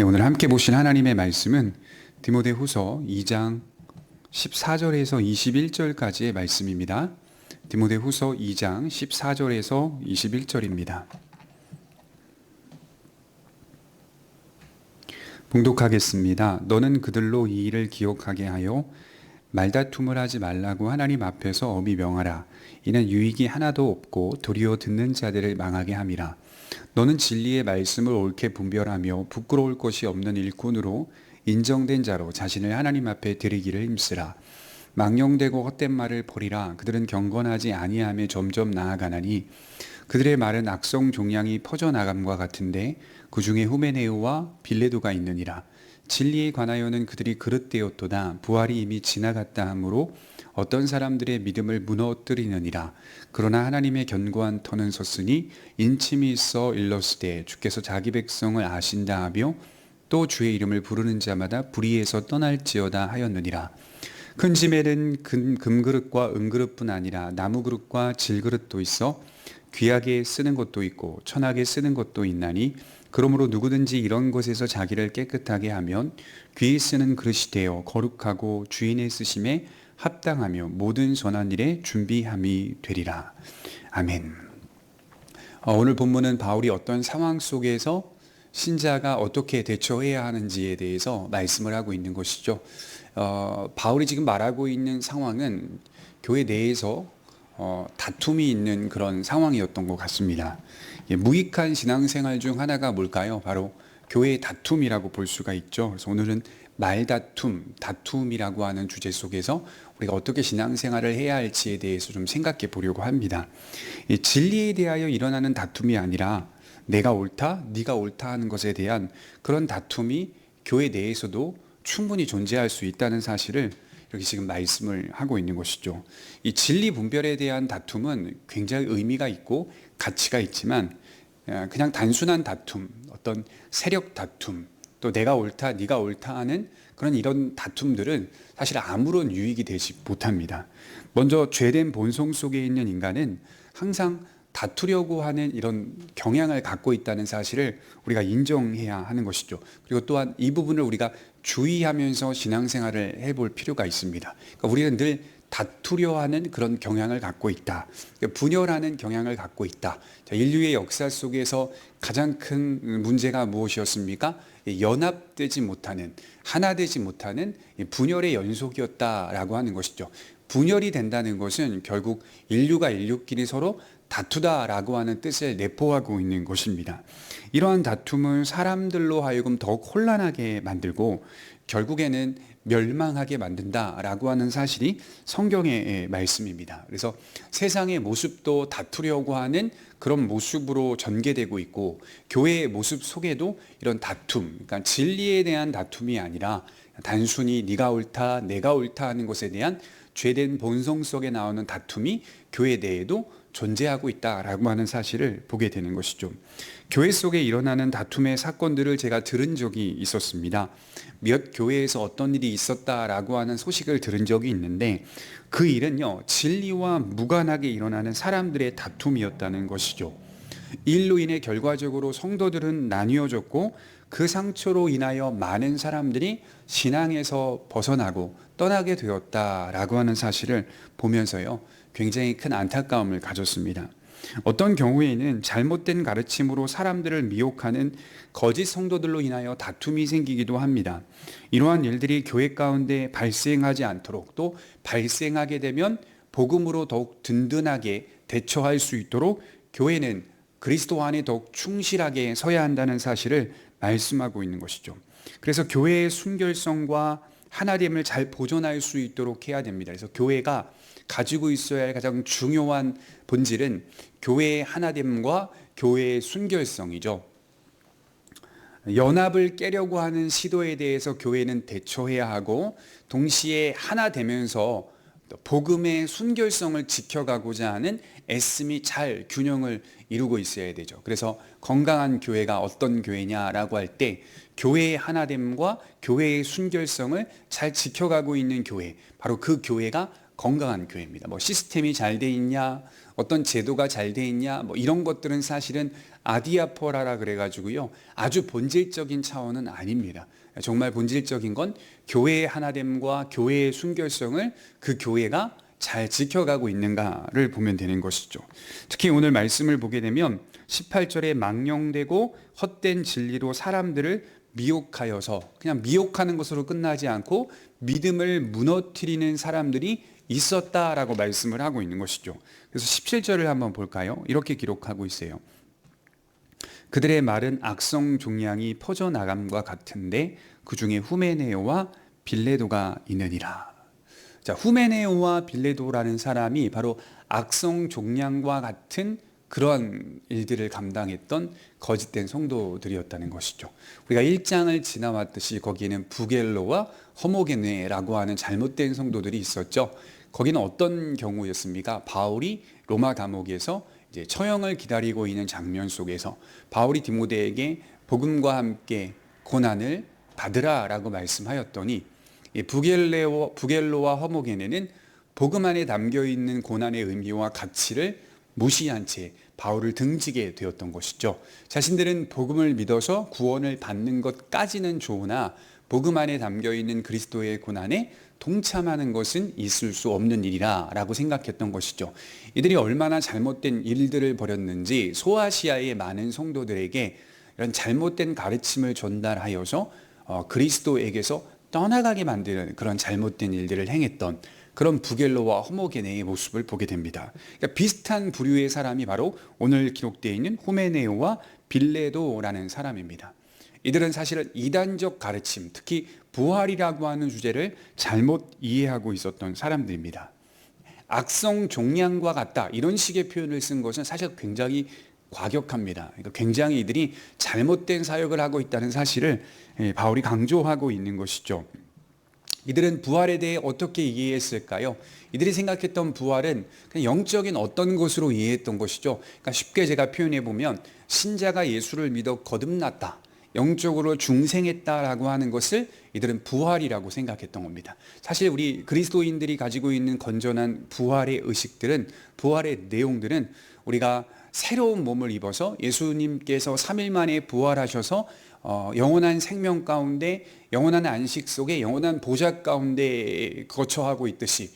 네, 오늘 함께 보실 하나님의 말씀은 디모데후서 2장 14절에서 21절까지의 말씀입니다. 디모데후서 2장 14절에서 21절입니다. 봉독하겠습니다. 너는 그들로 이 일을 기억하게 하여 말다툼을 하지 말라고 하나님 앞에서 엄히 명하라. 이는 유익이 하나도 없고 도리어 듣는 자들을 망하게 함이라. 너는 진리의 말씀을 옳게 분별하며 부끄러울 것이 없는 일꾼으로 인정된 자로 자신을 하나님 앞에 드리기를 힘쓰라. 망령되고 헛된 말을 버리라. 그들은 경건하지 아니함에 점점 나아가나니 그들의 말은 악성 종양이 퍼져나감과 같은데 그 중에 후메네오와 빌레도가 있느니라. 진리에 관하여는 그들이 그릇되었도다. 부활이 이미 지나갔다 하므로 어떤 사람들의 믿음을 무너뜨리느니라. 그러나 하나님의 견고한 터는 섰으니 인침이 있어 일렀으되 주께서 자기 백성을 아신다 하며 또 주의 이름을 부르는 자마다 불의에서 떠날지어다 하였느니라. 큰 짐에는 금그릇과 은그릇뿐 아니라 나무그릇과 질그릇도 있어 귀하게 쓰는 것도 있고 천하게 쓰는 것도 있나니 그러므로 누구든지 이런 것에서 자기를 깨끗하게 하면 귀히 쓰는 그릇이 되어 거룩하고 주인의 쓰심에 합당하며 모든 선한 일에 준비함이 되리라. 아멘. 오늘 본문은 바울이 어떤 상황 속에서 신자가 어떻게 대처해야 하는지에 대해서 말씀을 하고 있는 것이죠. 바울이 지금 말하고 있는 상황은 교회 내에서 다툼이 있는 그런 상황이었던 것 같습니다. 무익한 신앙생활 중 하나가 뭘까요? 바로 교회의 다툼이라고 볼 수가 있죠. 그래서 오늘은 말다툼, 다툼이라고 하는 주제 속에서 우리가 어떻게 신앙생활을 해야 할지에 대해서 좀 생각해 보려고 합니다. 이 진리에 대하여 일어나는 다툼이 아니라 내가 옳다, 네가 옳다 하는 것에 대한 그런 다툼이 교회 내에서도 충분히 존재할 수 있다는 사실을 이렇게 지금 말씀을 하고 있는 것이죠. 이 진리 분별에 대한 다툼은 굉장히 의미가 있고 가치가 있지만 그냥 단순한 다툼, 어떤 세력 다툼, 또 내가 옳다, 네가 옳다 하는 그런 이런 다툼들은 사실 아무런 유익이 되지 못합니다. 먼저 죄된 본성 속에 있는 인간은 항상 다투려고 하는 이런 경향을 갖고 있다는 사실을 우리가 인정해야 하는 것이죠. 그리고 또한 이 부분을 우리가 주의하면서 신앙생활을 해볼 필요가 있습니다. 그러니까 우리는 늘 다투려 하는 그런 경향을 갖고 있다. 분열하는 경향을 갖고 있다. 인류의 역사 속에서 가장 큰 문제가 무엇이었습니까? 연합되지 못하는, 하나 되지 못하는 분열의 연속이었다라고 하는 것이죠. 분열이 된다는 것은 결국 인류가 인류끼리 서로 다투다라고 하는 뜻을 내포하고 있는 것입니다. 이러한 다툼은 사람들로 하여금 더욱 혼란하게 만들고 결국에는 멸망하게 만든다라고 하는 사실이 성경의 말씀입니다. 그래서 세상의 모습도 다투려고 하는 그런 모습으로 전개되고 있고 교회의 모습 속에도 이런 다툼, 그러니까 진리에 대한 다툼이 아니라 단순히 네가 옳다, 내가 옳다 하는 것에 대한 죄된 본성 속에 나오는 다툼이 교회 내에도 존재하고 있다라고 하는 사실을 보게 되는 것이죠. 교회 속에 일어나는 다툼의 사건들을 제가 들은 적이 있었습니다. 몇 교회에서 어떤 일이 있었다라고 하는 소식을 들은 적이 있는데 그 일은요, 진리와 무관하게 일어나는 사람들의 다툼이었다는 것이죠. 이 일로 인해 결과적으로 성도들은 나뉘어졌고 그 상처로 인하여 많은 사람들이 신앙에서 벗어나고 떠나게 되었다라고 하는 사실을 보면서요, 굉장히 큰 안타까움을 가졌습니다. 어떤 경우에는 잘못된 가르침으로 사람들을 미혹하는 거짓 성도들로 인하여 다툼이 생기기도 합니다. 이러한 일들이 교회 가운데 발생하지 않도록 또 발생하게 되면 복음으로 더욱 든든하게 대처할 수 있도록 교회는 그리스도 안에 더욱 충실하게 서야 한다는 사실을 말씀하고 있는 것이죠. 그래서 교회의 순결성과 하나됨을 잘 보존할 수 있도록 해야 됩니다. 그래서 교회가 가지고 있어야 할 가장 중요한 본질은 교회의 하나됨과 교회의 순결성이죠. 연합을 깨려고 하는 시도에 대해서 교회는 대처해야 하고 동시에 하나 되면서 복음의 순결성을 지켜가고자 하는 애씀이 잘 균형을 이루고 있어야 되죠. 그래서 건강한 교회가 어떤 교회냐라고 할 때 교회의 하나됨과 교회의 순결성을 잘 지켜가고 있는 교회, 바로 그 교회가 건강한 교회입니다. 뭐 시스템이 잘 돼 있냐, 어떤 제도가 잘 돼 있냐, 뭐 이런 것들은 사실은 아디아포라라 그래가지고요. 아주 본질적인 차원은 아닙니다. 정말 본질적인 건 교회의 하나됨과 교회의 순결성을 그 교회가 잘 지켜가고 있는가를 보면 되는 것이죠. 특히 오늘 말씀을 보게 되면 18절에 망령되고 헛된 진리로 사람들을 미혹하여서, 그냥 미혹하는 것으로 끝나지 않고 믿음을 무너뜨리는 사람들이 있었다라고 말씀을 하고 있는 것이죠. 그래서 17절을 한번 볼까요? 이렇게 기록하고 있어요. 그들의 말은 악성 종양이 퍼져나감과 같은데 그 중에 후메네오와 빌레도가 있느니라. 자, 후메네오와 빌레도라는 사람이 바로 악성 종양과 같은 그런 일들을 감당했던 거짓된 성도들이었다는 것이죠. 우리가 1장을 지나왔듯이 거기에는 부겔로와 허모게네라고 하는 잘못된 성도들이 있었죠. 거기는 어떤 경우였습니까? 바울이 로마 감옥에서 이제 처형을 기다리고 있는 장면 속에서 바울이 디모데에게 복음과 함께 고난을 받으라라고 말씀하였더니 부겔로와 허모게네는 복음 안에 담겨 있는 고난의 의미와 가치를 무시한 채 바울을 등지게 되었던 것이죠. 자신들은 복음을 믿어서 구원을 받는 것까지는 좋으나 복음 안에 담겨 있는 그리스도의 고난에 동참하는 것은 있을 수 없는 일이라고 생각했던 것이죠. 이들이 얼마나 잘못된 일들을 벌였는지 소아시아의 많은 성도들에게 이런 잘못된 가르침을 전달하여서 그리스도에게서 떠나가게 만드는 그런 잘못된 일들을 행했던 그런 부겔로와 허모게네의 모습을 보게 됩니다. 그러니까 비슷한 부류의 사람이 바로 오늘 기록되어 있는 후메네오와 빌레도라는 사람입니다. 이들은 사실은 이단적 가르침, 특히 부활이라고 하는 주제를 잘못 이해하고 있었던 사람들입니다. 악성 종양과 같다, 이런 식의 표현을 쓴 것은 사실 굉장히 과격합니다. 그러니까 굉장히 이들이 잘못된 사역을 하고 있다는 사실을 바울이 강조하고 있는 것이죠. 이들은 부활에 대해 어떻게 이해했을까요? 이들이 생각했던 부활은 그냥 영적인 어떤 것으로 이해했던 것이죠. 그러니까 쉽게 제가 표현해 보면 신자가 예수를 믿어 거듭났다, 영적으로 중생했다라고 하는 것을 이들은 부활이라고 생각했던 겁니다. 사실 우리 그리스도인들이 가지고 있는 건전한 부활의 의식들은, 부활의 내용들은 우리가 새로운 몸을 입어서 예수님께서 3일 만에 부활하셔서 영원한 생명 가운데, 영원한 안식 속에, 영원한 보좌 가운데 거처하고 있듯이,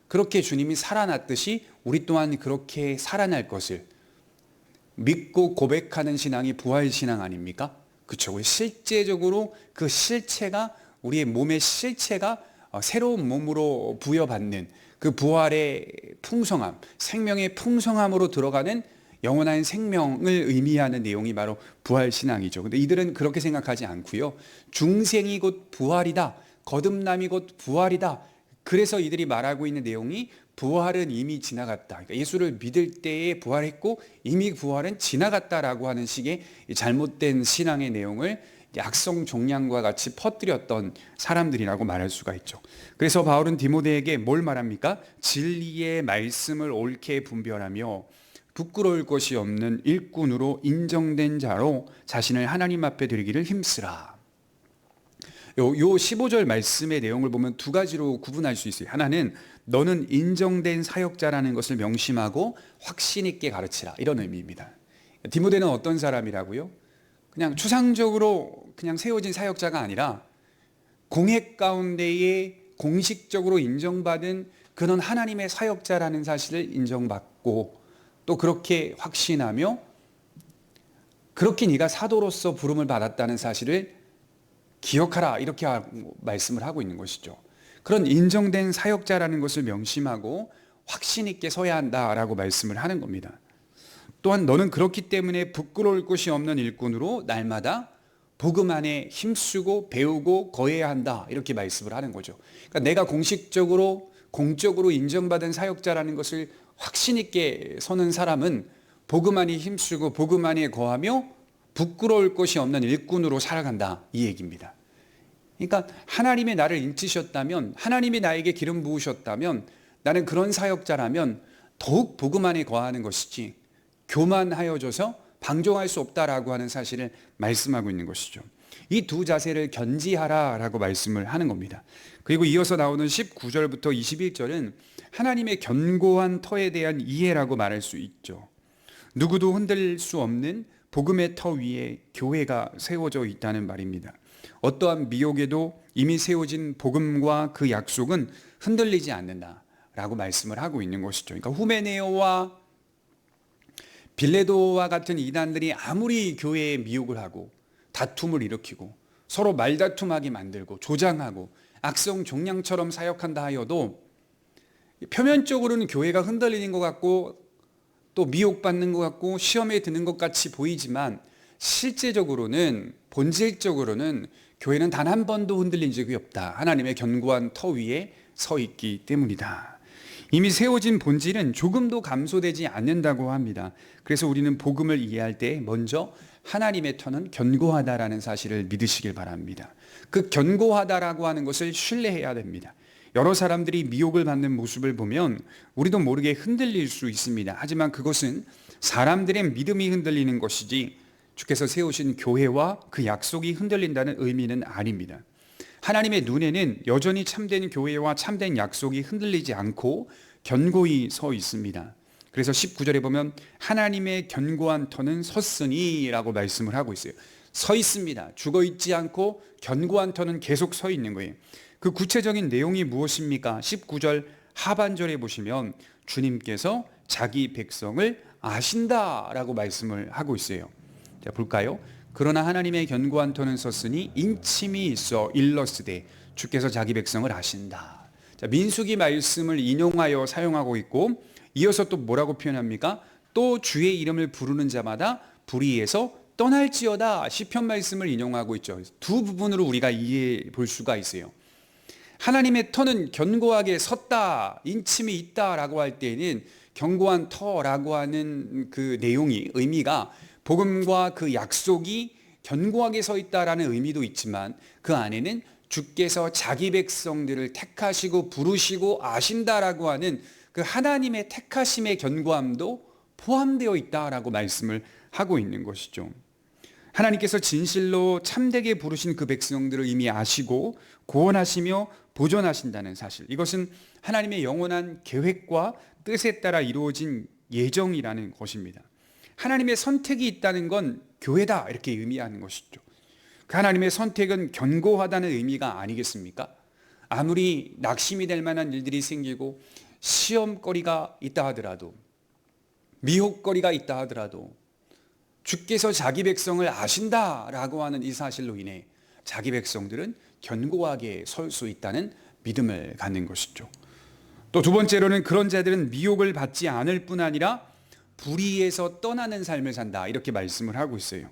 그렇게 주님이 살아났듯이 우리 또한 그렇게 살아날 것을 믿고 고백하는 신앙이 부활 신앙 아닙니까? 그렇죠. 실제적으로 그 실체가, 우리의 몸의 실체가 새로운 몸으로 부여받는 그 부활의 풍성함, 생명의 풍성함으로 들어가는 영원한 생명을 의미하는 내용이 바로 부활 신앙이죠. 근데 이들은 그렇게 생각하지 않고요. 중생이 곧 부활이다, 거듭남이 곧 부활이다. 그래서 이들이 말하고 있는 내용이 부활은 이미 지나갔다. 그러니까 예수를 믿을 때에 부활했고 이미 부활은 지나갔다라고 하는 식의 잘못된 신앙의 내용을 악성 종양과 같이 퍼뜨렸던 사람들이라고 말할 수가 있죠. 그래서 바울은 디모데에게 뭘 말합니까? 진리의 말씀을 옳게 분별하며 부끄러울 것이 없는 일꾼으로 인정된 자로 자신을 하나님 앞에 드리기를 힘쓰라. 요 15절 말씀의 내용을 보면 두 가지로 구분할 수 있어요. 하나는 너는 인정된 사역자라는 것을 명심하고 확신 있게 가르치라, 이런 의미입니다. 디모데는 어떤 사람이라고요? 그냥 추상적으로 그냥 세워진 사역자가 아니라 공회 가운데에 공식적으로 인정받은 그런 하나님의 사역자라는 사실을 인정받고, 또 그렇게 확신하며 그렇게 네가 사도로서 부름을 받았다는 사실을 기억하라, 이렇게 말씀을 하고 있는 것이죠. 그런 인정된 사역자라는 것을 명심하고 확신 있게 서야 한다라고 말씀을 하는 겁니다. 또한 너는 그렇기 때문에 부끄러울 것이 없는 일꾼으로 날마다 복음 안에 힘쓰고 배우고 거해야 한다, 이렇게 말씀을 하는 거죠. 그러니까 내가 공식적으로 공적으로 인정받은 사역자라는 것을 확신 있게 서는 사람은 복음 안에 힘쓰고 복음 안에 거하며 부끄러울 것이 없는 일꾼으로 살아간다, 이 얘기입니다. 그러니까 하나님이 나를 인치셨다면, 하나님이 나에게 기름 부으셨다면, 나는 그런 사역자라면 더욱 복음 안에 거하는 것이지 교만하여져서 방종할 수 없다라고 하는 사실을 말씀하고 있는 것이죠. 이 두 자세를 견지하라라고 말씀을 하는 겁니다. 그리고 이어서 나오는 19절부터 21절은 하나님의 견고한 터에 대한 이해라고 말할 수 있죠. 누구도 흔들 수 없는 복음의 터 위에 교회가 세워져 있다는 말입니다. 어떠한 미혹에도 이미 세워진 복음과 그 약속은 흔들리지 않는다라고 말씀을 하고 있는 것이죠. 그러니까 후메네오와 빌레도와 같은 이단들이 아무리 교회에 미혹을 하고 다툼을 일으키고 서로 말다툼하게 만들고 조장하고 악성 종량처럼 사역한다 하여도 표면적으로는 교회가 흔들리는 것 같고 또 미혹받는 것 같고 시험에 드는 것 같이 보이지만 실제적으로는 본질적으로는 교회는 단 한 번도 흔들린 적이 없다. 하나님의 견고한 터 위에 서 있기 때문이다. 이미 세워진 본질은 조금도 감소되지 않는다고 합니다. 그래서 우리는 복음을 이해할 때 먼저 하나님의 터는 견고하다라는 사실을 믿으시길 바랍니다. 그 견고하다라고 하는 것을 신뢰해야 됩니다. 여러 사람들이 미혹을 받는 모습을 보면 우리도 모르게 흔들릴 수 있습니다. 하지만 그것은 사람들의 믿음이 흔들리는 것이지 주께서 세우신 교회와 그 약속이 흔들린다는 의미는 아닙니다. 하나님의 눈에는 여전히 참된 교회와 참된 약속이 흔들리지 않고 견고히 서 있습니다. 그래서 19절에 보면 하나님의 견고한 터는 섰으니 라고 말씀을 하고 있어요. 서 있습니다. 죽어 있지 않고 견고한 터는 계속 서 있는 거예요. 그 구체적인 내용이 무엇입니까? 19절 하반절에 보시면 주님께서 자기 백성을 아신다라고 말씀을 하고 있어요. 자, 볼까요? 그러나 하나님의 견고한 터는 섰으니 인침이 있어 일러스되 주께서 자기 백성을 아신다. 자, 민수기 말씀을 인용하여 사용하고 있고 이어서 또 뭐라고 표현합니까? 또 주의 이름을 부르는 자마다 불의에서 떠날지어다. 시편 말씀을 인용하고 있죠. 두 부분으로 우리가 이해해 볼 수가 있어요. 하나님의 터는 견고하게 섰다, 인침이 있다라고 할 때에는 견고한 터라고 하는 그 내용이 의미가 복음과 그 약속이 견고하게 서 있다라는 의미도 있지만 그 안에는 주께서 자기 백성들을 택하시고 부르시고 아신다라고 하는 그 하나님의 택하심의 견고함도 포함되어 있다라고 말씀을 하고 있는 것이죠. 하나님께서 진실로 참되게 부르신 그 백성들을 이미 아시고 구원하시며 보존하신다는 사실, 이것은 하나님의 영원한 계획과 뜻에 따라 이루어진 예정이라는 것입니다. 하나님의 선택이 있다는 건 교회다 이렇게 의미하는 것이죠. 그 하나님의 선택은 견고하다는 의미가 아니겠습니까? 아무리 낙심이 될 만한 일들이 생기고 시험거리가 있다 하더라도 미혹거리가 있다 하더라도 주께서 자기 백성을 아신다라고 하는 이 사실로 인해 자기 백성들은 견고하게 설 수 있다는 믿음을 갖는 것이죠. 또 두 번째로는 그런 자들은 미혹을 받지 않을 뿐 아니라 불의에서 떠나는 삶을 산다 이렇게 말씀을 하고 있어요.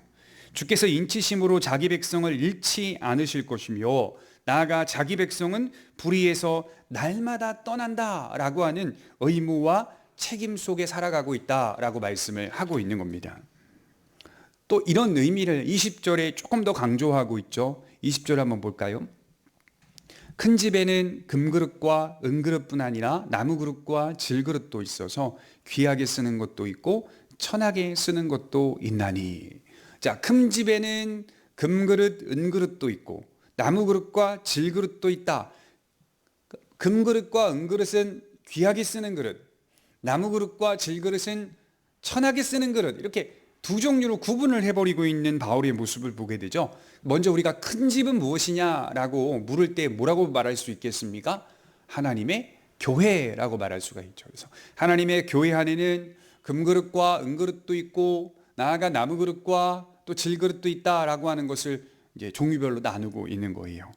주께서 인치심으로 자기 백성을 잃지 않으실 것이며 나아가 자기 백성은 불의에서 날마다 떠난다라고 하는 의무와 책임 속에 살아가고 있다라고 말씀을 하고 있는 겁니다. 또 이런 의미를 20절에 조금 더 강조하고 있죠. 20절 한번 볼까요? 큰 집에는 금그릇과 은그릇뿐 아니라 나무그릇과 질그릇도 있어서 귀하게 쓰는 것도 있고 천하게 쓰는 것도 있나니. 자, 큰 집에는 금그릇, 은그릇도 있고 나무그릇과 질그릇도 있다. 금그릇과 은그릇은 귀하게 쓰는 그릇, 나무그릇과 질그릇은 천하게 쓰는 그릇, 이렇게 두 종류로 구분을 해버리고 있는 바울의 모습을 보게 되죠. 먼저 우리가 큰 집은 무엇이냐라고 물을 때 뭐라고 말할 수 있겠습니까? 하나님의 교회라고 말할 수가 있죠. 그래서 하나님의 교회 안에는 금그릇과 은그릇도 있고 나아가 나무그릇과 또 질그릇도 있다라고 하는 것을 이제 종류별로 나누고 있는 거예요.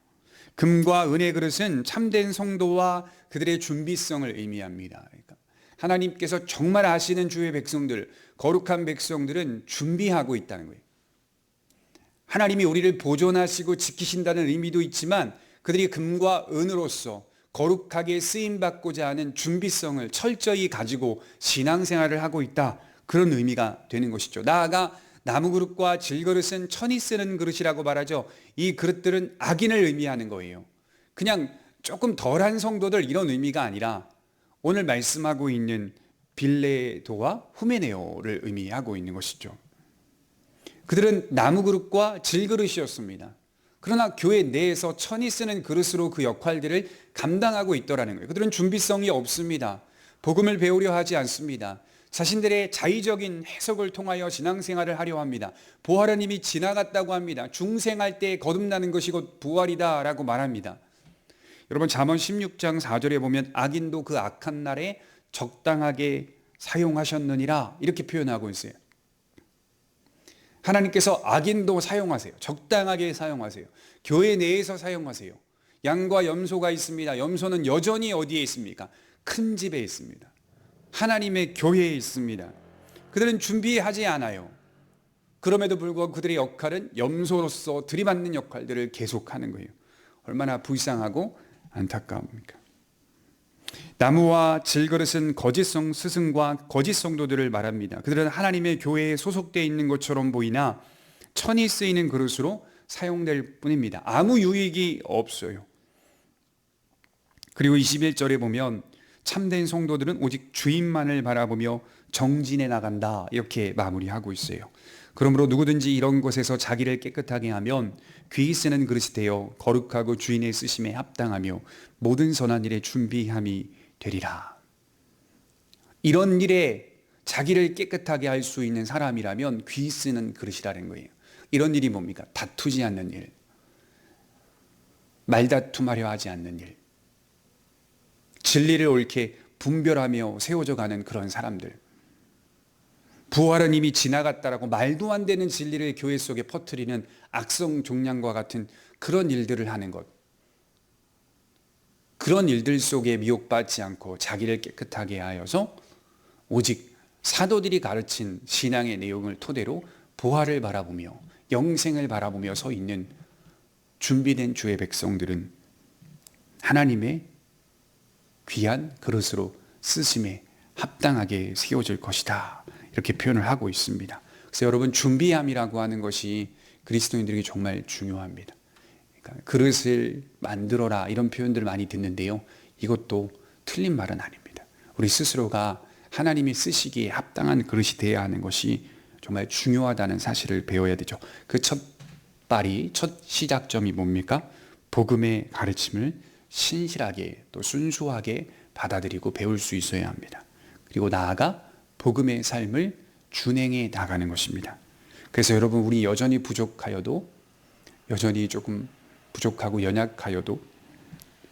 금과 은의 그릇은 참된 성도와 그들의 준비성을 의미합니다. 그러니까 하나님께서 정말 아시는 주의 백성들, 거룩한 백성들은 준비하고 있다는 거예요. 하나님이 우리를 보존하시고 지키신다는 의미도 있지만 그들이 금과 은으로서 거룩하게 쓰임받고자 하는 준비성을 철저히 가지고 신앙생활을 하고 있다, 그런 의미가 되는 것이죠. 나아가 나무그릇과 질그릇은 천이 쓰는 그릇이라고 말하죠. 이 그릇들은 악인을 의미하는 거예요. 그냥 조금 덜한 성도들, 이런 의미가 아니라 오늘 말씀하고 있는 빌레도와 후메네오를 의미하고 있는 것이죠. 그들은 나무그릇과 질그릇이었습니다. 그러나 교회 내에서 천이 쓰는 그릇으로 그 역할들을 감당하고 있더라는 거예요. 그들은 준비성이 없습니다. 복음을 배우려 하지 않습니다. 자신들의 자의적인 해석을 통하여 신앙생활을 하려 합니다. 부활은 이미 지나갔다고 합니다. 중생할 때 거듭나는 것이 곧 부활이다 라고 말합니다. 여러분 잠언 16장 4절에 보면 악인도 그 악한 날에 적당하게 사용하셨느니라 이렇게 표현하고 있어요. 하나님께서 악인도 사용하세요. 적당하게 사용하세요. 교회 내에서 사용하세요. 양과 염소가 있습니다. 염소는 여전히 어디에 있습니까? 큰 집에 있습니다. 하나님의 교회에 있습니다. 그들은 준비하지 않아요. 그럼에도 불구하고 그들의 역할은 염소로서 들이받는 역할들을 계속하는 거예요. 얼마나 불쌍하고 안타까웁니까? 나무와 질그릇은 거짓성 스승과 거짓 성도들을 말합니다. 그들은 하나님의 교회에 소속되어 있는 것처럼 보이나 천이 쓰이는 그릇으로 사용될 뿐입니다. 아무 유익이 없어요. 그리고 21절에 보면 참된 성도들은 오직 주인만을 바라보며 정진해 나간다 이렇게 마무리하고 있어요. 그러므로 누구든지 이런 것에서 자기를 깨끗하게 하면 귀히 쓰는 그릇이 되어 거룩하고 주인의 쓰심에 합당하며 모든 선한 일에 준비함이 되리라. 이런 일에 자기를 깨끗하게 할 수 있는 사람이라면 귀히 쓰는 그릇이라는 거예요. 이런 일이 뭡니까? 다투지 않는 일, 말다툼하려 하지 않는 일, 진리를 옳게 분별하며 세워져 가는 그런 사람들. 부활은 이미 지나갔다라고 말도 안 되는 진리를 교회 속에 퍼뜨리는 악성 종량과 같은 그런 일들을 하는 것. 그런 일들 속에 미혹받지 않고 자기를 깨끗하게 하여서 오직 사도들이 가르친 신앙의 내용을 토대로 부활을 바라보며 영생을 바라보며 서 있는 준비된 주의 백성들은 하나님의 귀한 그릇으로 쓰심에 합당하게 세워질 것이다. 이렇게 표현을 하고 있습니다. 그래서 여러분 준비함이라고 하는 것이 그리스도인들에게 정말 중요합니다. 그러니까 그릇을 만들어라 이런 표현들을 많이 듣는데요. 이것도 틀린 말은 아닙니다. 우리 스스로가 하나님이 쓰시기에 합당한 그릇이 되어야 하는 것이 정말 중요하다는 사실을 배워야 되죠. 그 첫 발이, 첫 시작점이 뭡니까? 복음의 가르침을 신실하게 또 순수하게 받아들이고 배울 수 있어야 합니다. 그리고 나아가 복음의 삶을 준행해 나가는 것입니다. 그래서 여러분 우리 여전히 부족하여도 여전히 조금 부족하고 연약하여도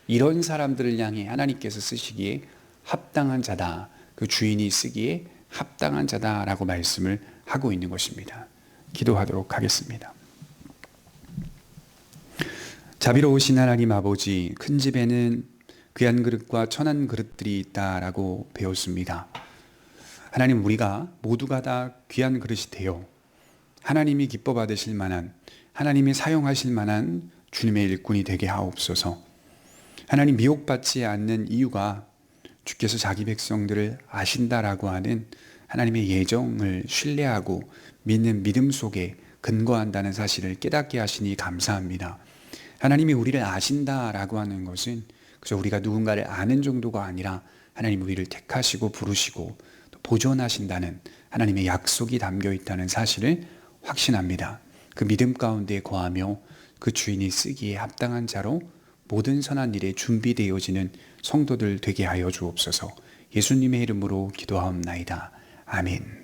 이런 사람들을 향해 하나님께서 쓰시기에 합당한 자다. 그 주인이 쓰기에 합당한 자다라고 말씀을 하고 있는 것입니다. 기도하도록 하겠습니다. 자비로우신 하나님 아버지, 큰 집에는 귀한 그릇과 천한 그릇들이 있다라고 배웠습니다. 하나님, 우리가 모두가 다 귀한 그릇이 되어 하나님이 기뻐 받으실 만한, 하나님이 사용하실 만한 주님의 일꾼이 되게 하옵소서. 하나님, 미혹받지 않는 이유가 주께서 자기 백성들을 아신다라고 하는 하나님의 예정을 신뢰하고 믿는 믿음 속에 근거한다는 사실을 깨닫게 하시니 감사합니다. 하나님이 우리를 아신다라고 하는 것은 그저 우리가 누군가를 아는 정도가 아니라 하나님 우리를 택하시고 부르시고 또 보존하신다는 하나님의 약속이 담겨 있다는 사실을 확신합니다. 그 믿음 가운데 거하며 그 주인이 쓰기에 합당한 자로 모든 선한 일에 준비되어지는 성도들 되게 하여 주옵소서. 예수님의 이름으로 기도하옵나이다. 아멘.